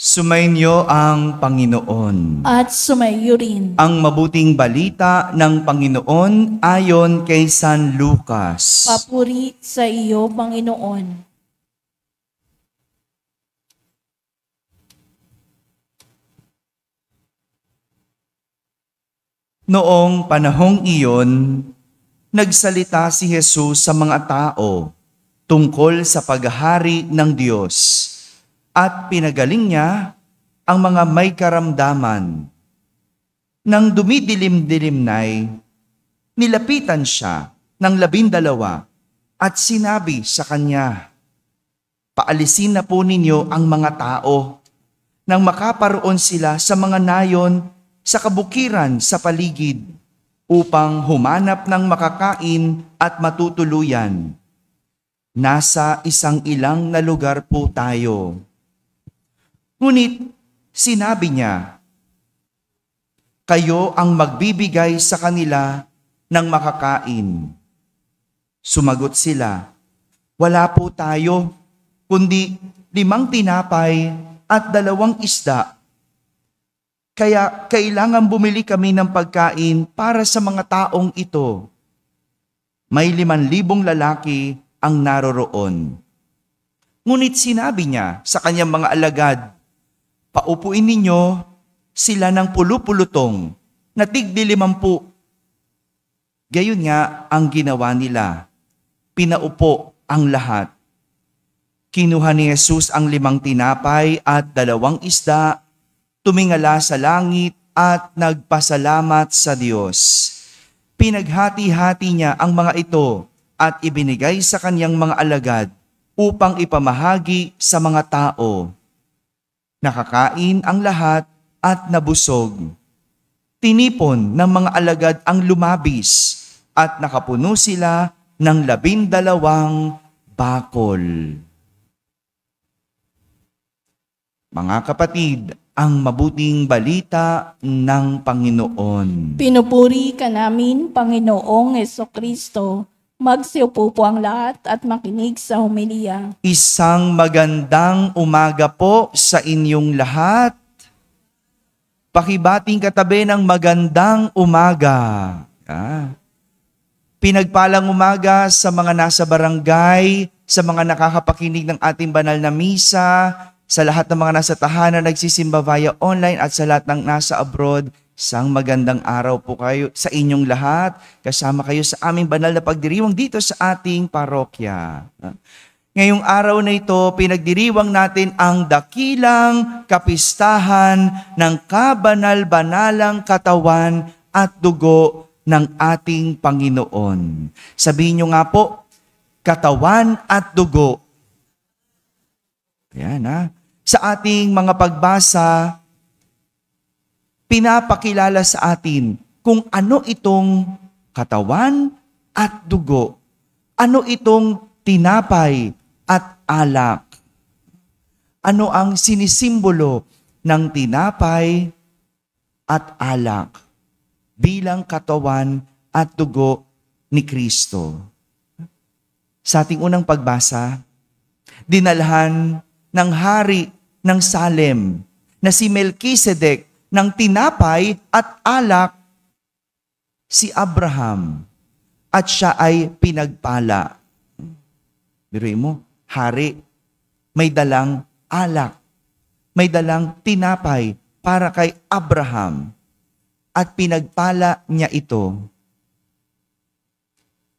Sumainyo ang Panginoon. At sumaiyo rin. Ang mabuting balita ng Panginoon ayon kay San Lucas. Papuri sa iyo, Panginoon. Noong panahong iyon, nagsalita si Jesus sa mga tao tungkol sa paghahari ng Diyos at pinagaling niya ang mga may karamdaman. Nang dumidilim-dilimnay, nilapitan siya ng 12 at sinabi sa kanya, "Paalisin na po ninyo ang mga tao nang makaparoon sila sa mga nayon sa kabukiran sa paligid upang humanap ng makakain at matutuluyan. Nasa isang ilang na lugar po tayo." Ngunit sinabi niya, "Kayo ang magbibigay sa kanila ng makakain." Sumagot sila, "Wala po tayo, kundi 5 tinapay at 2 isda. Kaya kailangan bumili kami ng pagkain para sa mga taong ito." May 5,000 lalaki ang naroroon. Ngunit sinabi niya sa kanyang mga alagad, "Paupuin ninyo sila ng pulupulutong na tig-50." Gayon nga ang ginawa nila. Pinaupo ang lahat. Kinuha ni Jesus ang 5 tinapay at 2 isda, tumingala sa langit at nagpasalamat sa Diyos. Pinaghati-hati niya ang mga ito at ibinigay sa kanyang mga alagad upang ipamahagi sa mga tao. Nakakain ang lahat at nabusog. Tinipon ng mga alagad ang lumabis at nakapuno sila ng 12 bakol. Mga kapatid, ang mabuting balita ng Panginoon. Pinupuri ka namin, Panginoong Hesukristo. Magsiupo po ang lahat at makinig sa homilya. Isang magandang umaga po sa inyong lahat. Pakibating katabi ng magandang umaga. Pinagpalang umaga sa mga nasa barangay, sa mga nakakapakinig ng ating banal na misa, sa lahat ng mga nasa tahanan nagsisimba via online at sa lahat ng nasa abroad. Isang magandang araw po kayo sa inyong lahat. Kasama kayo sa aming banal na pagdiriwang dito sa ating parokya. Ngayong araw na ito, pinagdiriwang natin ang dakilang kapistahan ng kabanal-banalang katawan at dugo ng ating Panginoon. Sabihin nyo nga po, katawan at dugo. Ayan Sa ating mga pagbasa, pinapakilala sa atin kung ano itong katawan at dugo. Ano itong tinapay at alak. Ano ang sinisimbolo ng tinapay at alak bilang katawan at dugo ni Kristo. Sa ating unang pagbasa, dinalhan ng hari ng Salem na si Melchizedek ng tinapay at alak si Abraham at siya ay pinagpala. Biruin mo, hari, may dalang alak, may dalang tinapay para kay Abraham at pinagpala niya ito.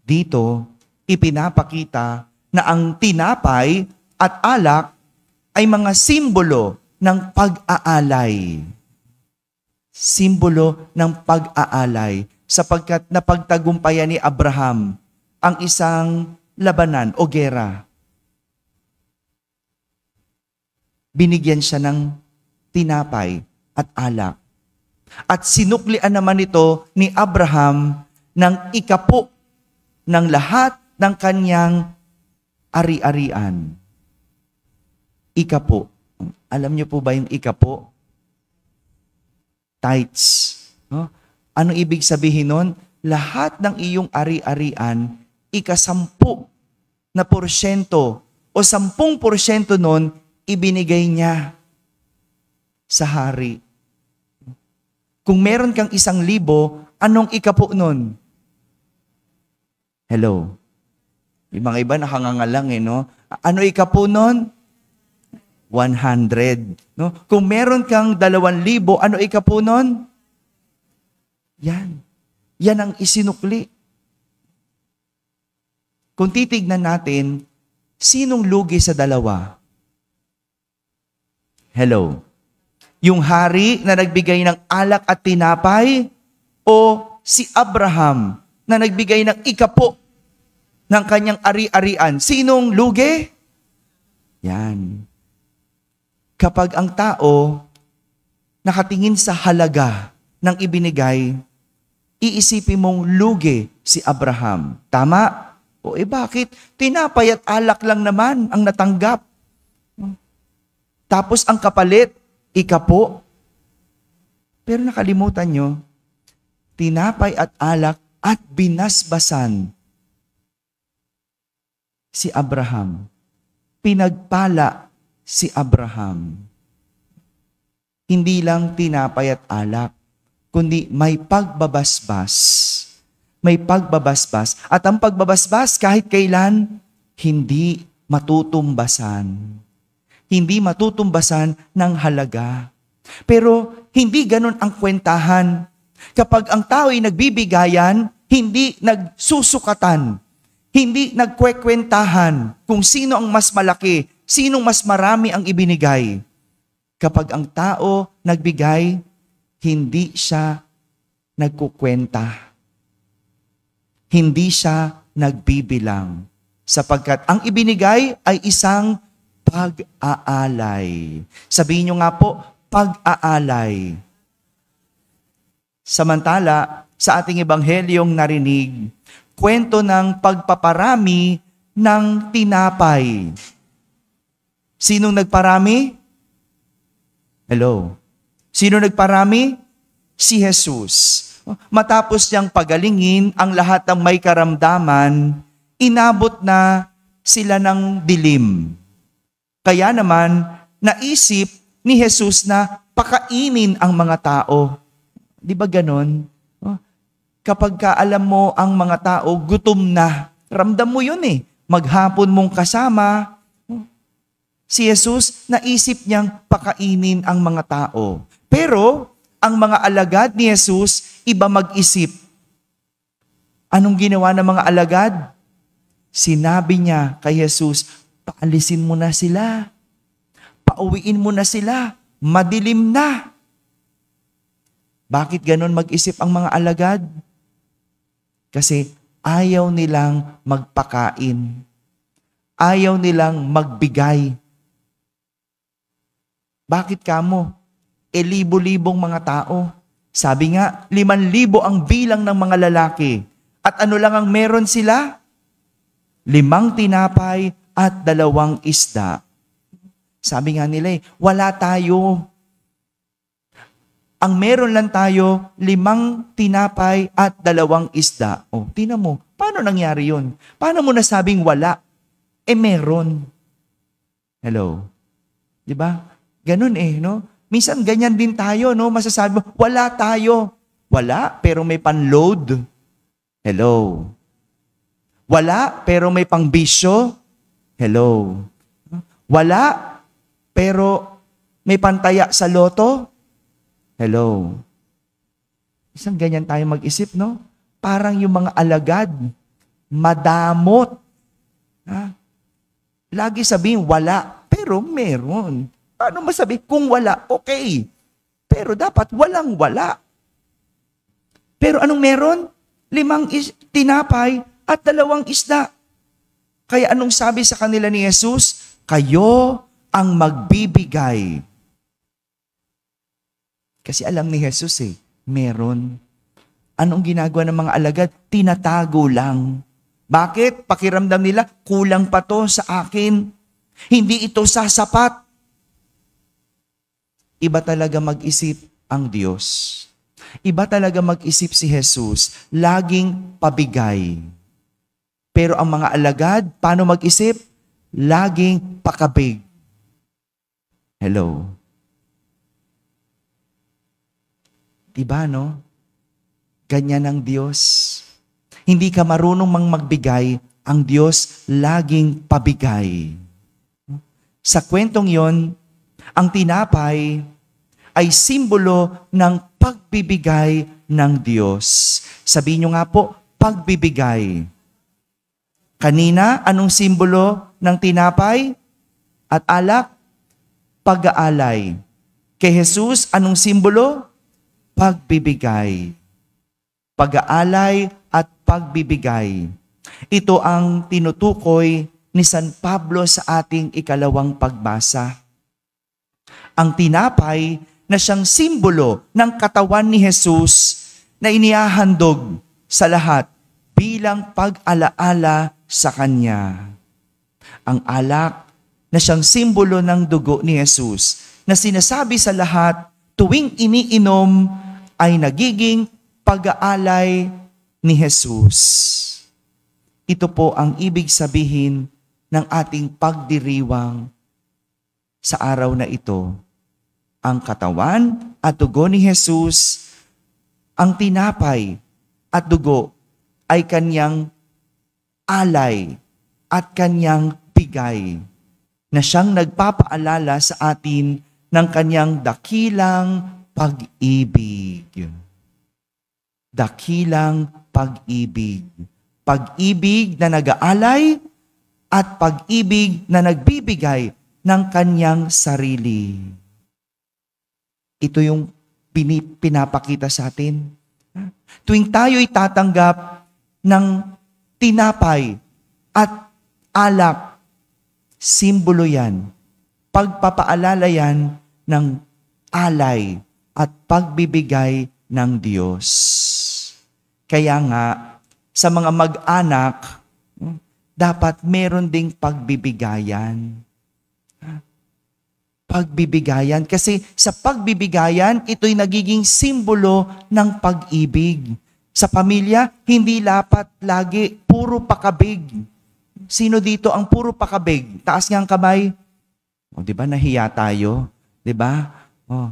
Dito, ipinapakita na ang tinapay at alak ay mga simbolo ng pag-aalay. Simbolo ng pag-aalay sapagkat napagtagumpayan ni Abraham ang isang labanan o gera. Binigyan siya ng tinapay at alak. At sinuklian naman ito ni Abraham ng ikapo ng lahat ng kanyang ari-arian. Ikapo. Alam niyo po ba yung ikapo? Tithes. No? Anong ibig sabihin nun? Lahat ng iyong ari-arian, 10% o 10% nun, ibinigay niya sa hari. Kung meron kang 1,000, anong ikapo nun? Hello? Yung mga iba nakangangalang no? Ano ikapo nun? 100. No? Kung meron kang 2,000, ano ikapo nun? Yan. Yan ang isinukli. Kung titignan natin, sinong lugi sa dalawa? Hello? Yung hari na nagbigay ng alak at tinapay o si Abraham na nagbigay ng ikapo ng kanyang ari-arian? Sinong lugi? Yan. Kapag ang tao nakatingin sa halaga ng ibinigay, iisipin mong lugi si Abraham. Tama? O bakit? Tinapay at alak lang naman ang natanggap. Tapos ang kapalit, ikapo. Pero nakalimutan nyo, tinapay at alak at binasbasan si Abraham. Pinagpala si Abraham. Hindi lang tinapay at alak, kundi may pagbabasbas. May pagbabasbas. At ang pagbabasbas kahit kailan, hindi matutumbasan. Hindi matutumbasan ng halaga. Pero hindi ganun ang kwentahan. Kapag ang tao ay nagbibigayan, hindi nagsusukatan. Hindi nagkwekwentahan kung sino ang mas malaki, sinong mas marami ang ibinigay. Kapag ang tao nagbigay, hindi siya nagkukwenta. Hindi siya nagbibilang. Sapagkat ang ibinigay ay isang pag-aalay. Sabihin nyo nga po, pag-aalay. Samantala, sa ating ebanghelyong narinig, kwento ng pagpaparami ng tinapay. Sinong nagparami? Hello? Sino nagparami? Si Jesus. Matapos niyang pagalingin ang lahat ng may karamdaman, inabot na sila ng dilim. Kaya naman, naisip ni Jesus na pakainin ang mga tao. Di ba ganon? Kapag alam mo ang mga tao, gutom na. Ramdam mo yun Maghapon mong kasama. Si Jesus, naisip niyang pakainin ang mga tao. Pero, ang mga alagad ni Jesus, iba mag-isip. Anong ginawa ng mga alagad? Sinabi niya kay Jesus, paalisin mo na sila. Pauwiin mo na sila. Madilim na. Bakit ganon mag-isip ang mga alagad? Kasi ayaw nilang magpakain. Ayaw nilang magbigay. Bakit kamo? Libo-libong mga tao. Sabi nga, 5,000 ang bilang ng mga lalaki. At ano lang ang meron sila? 5 tinapay at 2 isda. Sabi nga nila wala tayo. Ang meron lang tayo, 5 tinapay at 2 isda. Tingnan mo, paano nangyari yun? Paano mo nasabing wala? Meron. Hello? Diba? Ganun no? Minsan ganyan din tayo, no? Masasabi mo, wala tayo. Wala, pero may panload. Hello? Wala, pero may pangbisyo. Hello? Wala, pero may pantaya sa loto. Hello? Isang ganyan tayo mag-isip, no? Parang yung mga alagad, madamot. Lagi sabihin, wala, pero meron. Paano masabi? Kung wala, okay. Pero dapat walang wala. Pero anong meron? 5 tinapay at 2 isda. Kaya anong sabi sa kanila ni Jesus? Kayo ang magbibigay. Kasi alam ni Jesus meron. Anong ginagawa ng mga alagad? Tinatago lang. Bakit? Pakiramdam nila, kulang pa to sa akin. Hindi ito sasapat. Iba talaga mag-isip ang Diyos. Iba talaga mag-isip si Jesus, laging pabigay. Pero ang mga alagad, paano mag-isip? Laging pakabig. Hello? Iba, no? Ganyan ang Diyos. Hindi ka marunong magbigay, ang Diyos laging pabigay. Sa kwentong yon, ang tinapay ay simbolo ng pagbibigay ng Diyos. Sabihin nyo nga po, pagbibigay. Kanina, anong simbolo ng tinapay at alak? Pag-aalay. Kay Jesus, anong simbolo? Pagbibigay. Pag-aalay at pagbibigay. Ito ang tinutukoy ni San Pablo sa ating ikalawang pagbasa. Ang tinapay na siyang simbolo ng katawan ni Jesus na inihahandog sa lahat bilang pag-alaala sa Kanya. Ang alak na siyang simbolo ng dugo ni Jesus na sinasabi sa lahat tuwing iniinom ay nagiging pag-aalay ni Jesus. Ito po ang ibig sabihin ng ating pagdiriwang sa araw na ito. Ang katawan at dugo ni Jesus, ang tinapay at dugo ay Kanyang alay at Kanyang bigay na siyang nagpapaalala sa atin ng Kanyang dakilang pag-ibig. Dakilang pag-ibig. Pag-ibig na nag-aalay at pag-ibig na nagbibigay ng Kanyang sarili. Ito yung pinapakita sa atin. Tuwing tayo'y tatanggap ng tinapay at alak, simbolo yan. Pagpapaalala yan ng alay at pagbibigay ng Diyos. Kaya nga, sa mga mag-anak, dapat meron ding pagbibigayan. Pagbibigayan. Kasi sa pagbibigayan, ito'y nagiging simbolo ng pag-ibig. Sa pamilya, hindi dapat lagi puro pakabig. Sino dito ang puro pakabig? Taas nga ang kamay. O, di ba, nahiya tayo? Di ba? O.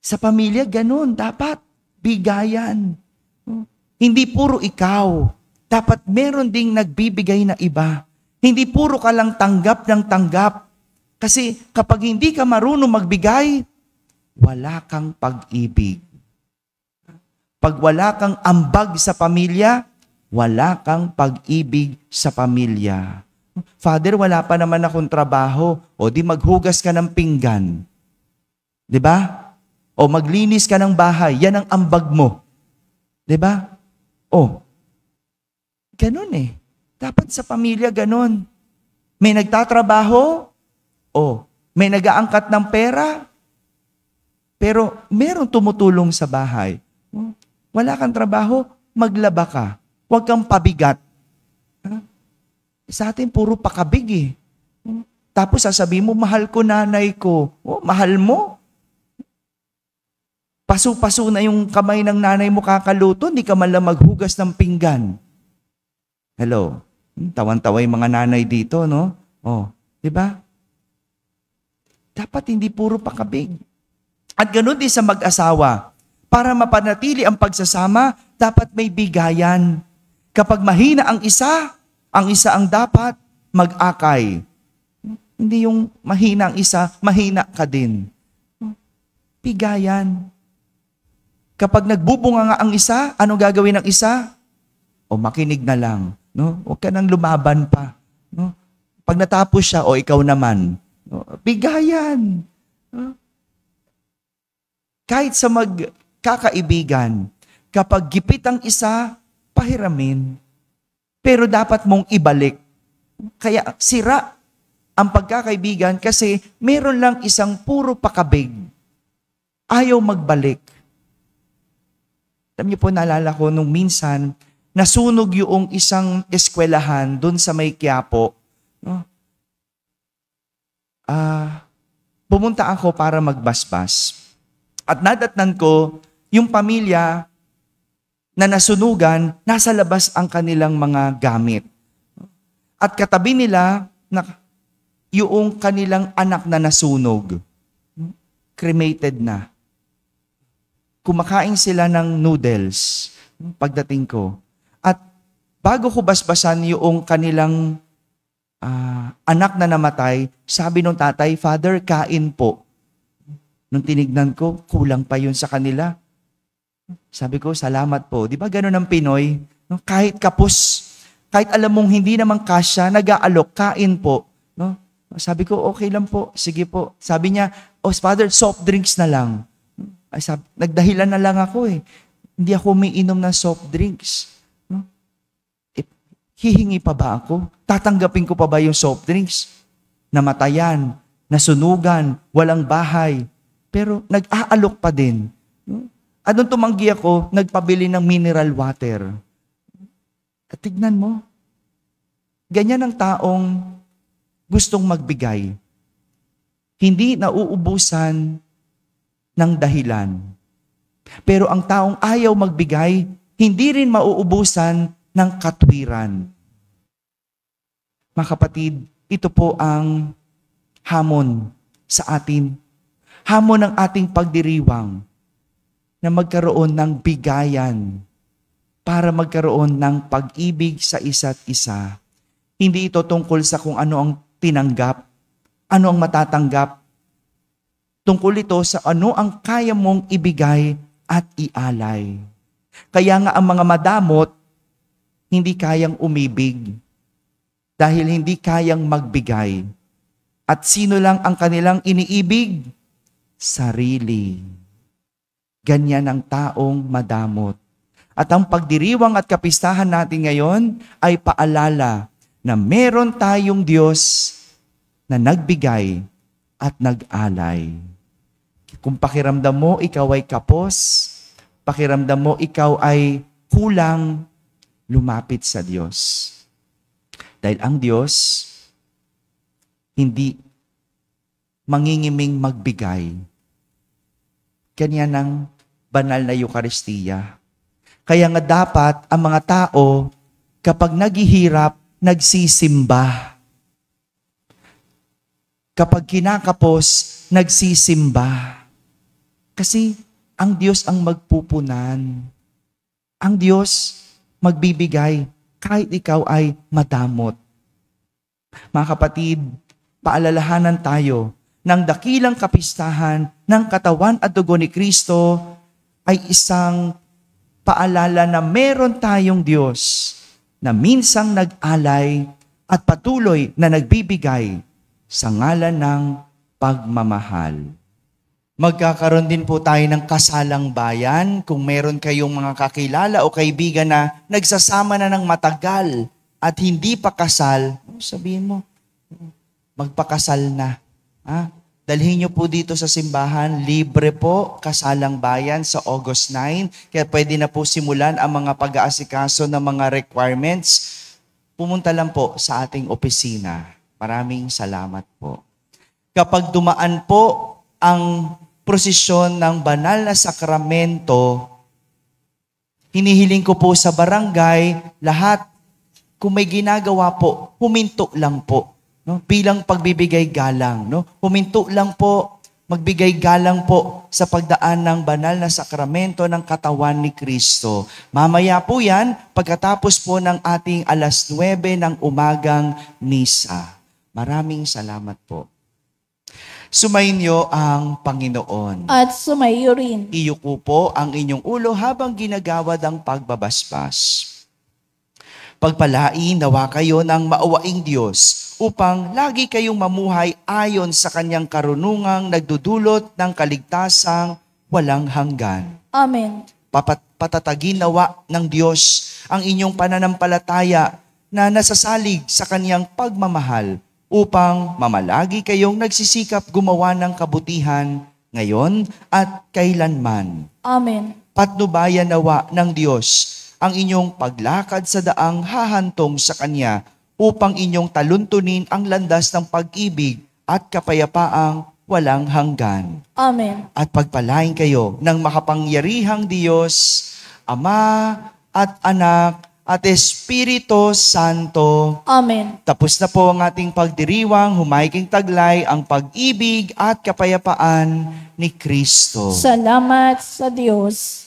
Sa pamilya, ganun. Dapat bigayan. O. Hindi puro ikaw. Dapat meron ding nagbibigay na iba. Hindi puro ka lang tanggap ng tanggap. Kasi kapag hindi ka marunong magbigay, wala kang pag-ibig. Pag wala kang ambag sa pamilya, wala kang pag-ibig sa pamilya. Father, wala pa naman akong trabaho. O di maghugas ka ng pinggan. Di ba? O maglinis ka ng bahay. Yan ang ambag mo. Di ba? O, ganun eh. Dapat sa pamilya ganun. May nagtatrabaho, may nag-aangkat ng pera, pero merong tumutulong sa bahay. Wala kang trabaho, maglaba ka. Huwag kang pabigat. Sa atin, puro pakabig eh. Tapos sasabihin mo, mahal ko nanay ko. Mahal mo? Paso-paso na yung kamay ng nanay mo kakaluto, hindi ka man lang maghugas ng pinggan. Hello? Tawan-tawa yung mga nanay dito, no? Di ba? Dapat hindi puro pakabig. At ganoon din sa mag-asawa. Para mapanatili ang pagsasama, dapat may bigayan. Kapag mahina ang isa ang dapat mag-akay. Hindi yung mahina ang isa, mahina ka din. Bigayan. Kapag nagbubunga nga ang isa, ano gagawin ng isa? Makinig na lang. No? Huwag ka nang lumaban pa. No? Pag natapos siya, ikaw naman. Bigayan. Kahit sa magkakaibigan, kapag gipit ang isa, pahiramin. Pero dapat mong ibalik. Kaya sira ang pagkakaibigan kasi meron lang isang puro pakabig. Ayaw magbalik. Alam niyo po, naalala ko nung minsan, nasunog yung isang eskwelahan doon sa may Quiapo. Pumunta ako para magbasbas. At nadatnan ko, yung pamilya na nasunugan, nasa labas ang kanilang mga gamit. At katabi nila, yung kanilang anak na nasunog. Cremated na. kumakain sila ng noodles pagdating ko. At bago ko basbasan yung kanilang anak na namatay, sabi nung tatay, "Father, kain po." Nung tinignan ko, kulang pa yun sa kanila. Sabi ko, "Salamat po." Di ba ganun ang Pinoy? No? Kahit kapos, kahit alam mong hindi naman kasya, nag-aalok, kain po. No? Sabi ko, "Okay lang po, sige po." Sabi niya, "Father, soft drinks na lang." Nagdahilan na lang ako eh. Hindi ako umiinom ng soft drinks. No? Hihingi pa ba ako? Tatanggapin ko pa ba yung soft drinks? Namatayan, nasunugan, walang bahay. Pero nag-aalok pa din. No? At nung tumanggi ako, nagpabili ng mineral water. At tignan mo, ganyan ang taong gustong magbigay. Hindi nauubusan ng dahilan. Pero ang taong ayaw magbigay, hindi rin mauubusan ng katwiran. Mga kapatid, ito po ang hamon sa atin. Hamon ng ating pagdiriwang na magkaroon ng bigayan para magkaroon ng pag-ibig sa isa't isa. Hindi ito tungkol sa kung ano ang tinanggap, ano ang matatanggap. Tungkol ito sa ano ang kaya mong ibigay at ialay. Kaya nga ang mga madamot, hindi kayang umibig dahil hindi kayang magbigay. At sino lang ang kanilang iniibig? Sarili. Ganyan ang taong madamot. At ang pagdiriwang at kapistahan natin ngayon ay paalala na meron tayong Diyos na nagbigay at nag-alay. Kung pakiramdam mo ikaw ay kapos, pakiramdam mo ikaw ay kulang, lumapit sa Diyos. Dahil ang Diyos hindi mangingiming magbigay. Ganyan ang banal na Eucharistia. Kaya nga dapat ang mga tao, kapag naghihirap, nagsisimba. Kapag kinakapos, nagsisimba. Kasi ang Diyos ang magpupunan. Ang Diyos magbibigay kahit ikaw ay madamot. Mga kapatid, paalalahanan tayo ng dakilang kapistahan ng katawan at dugo ni Kristo ay isang paalala na meron tayong Diyos na minsang nag-alay at patuloy na nagbibigay sa ngalan ng pagmamahal. Magkakaroon din po tayo ng kasalang bayan. Kung meron kayong mga kakilala o kaibigan na nagsasama na ng matagal at hindi pa kasal, sabihin mo, magpakasal na. Dalhin nyo po dito sa simbahan, libre po, kasalang bayan sa August 9. Kaya pwede na po simulan ang mga pag-aasikaso ng mga requirements. Pumunta lang po sa ating opisina. Maraming salamat po. Kapag dumaan po ang prosesyon ng banal na sakramento, hinihiling ko po sa barangay, lahat, kung may ginagawa po, huminto lang po. No? Bilang pagbibigay galang. No? Huminto lang po, magbigay galang po sa pagdaan ng banal na sakramento ng katawan ni Kristo. Mamaya po yan, pagkatapos po ng ating 9:00 ng umagang misa. Maraming salamat po. Sumainyo ang Panginoon. At sumayo rin. Iyuko po ang inyong ulo habang ginagawad ang pagbabasbas. Pagpalain nawa kayo ng maawaing Diyos upang lagi kayong mamuhay ayon sa kanyang karunungang nagdudulot ng kaligtasang walang hanggan. Amen. Patatagin nawa ng Diyos ang inyong pananampalataya na nasasalig sa kanyang pagmamahal upang mamalagi kayong nagsisikap gumawa ng kabutihan ngayon at kailanman. Amen. Patnubayan nawa ng Diyos ang inyong paglakad sa daang hahantong sa Kanya upang inyong taluntunin ang landas ng pag-ibig at kapayapaang walang hanggan. Amen. At pagpalain kayo ng makapangyarihang Diyos, Ama at Anak at Espiritu Santo. Amen. Tapos na po ang ating pagdiriwang, humaiking taglay ang pag-ibig at kapayapaan ni Kristo. Salamat sa Diyos.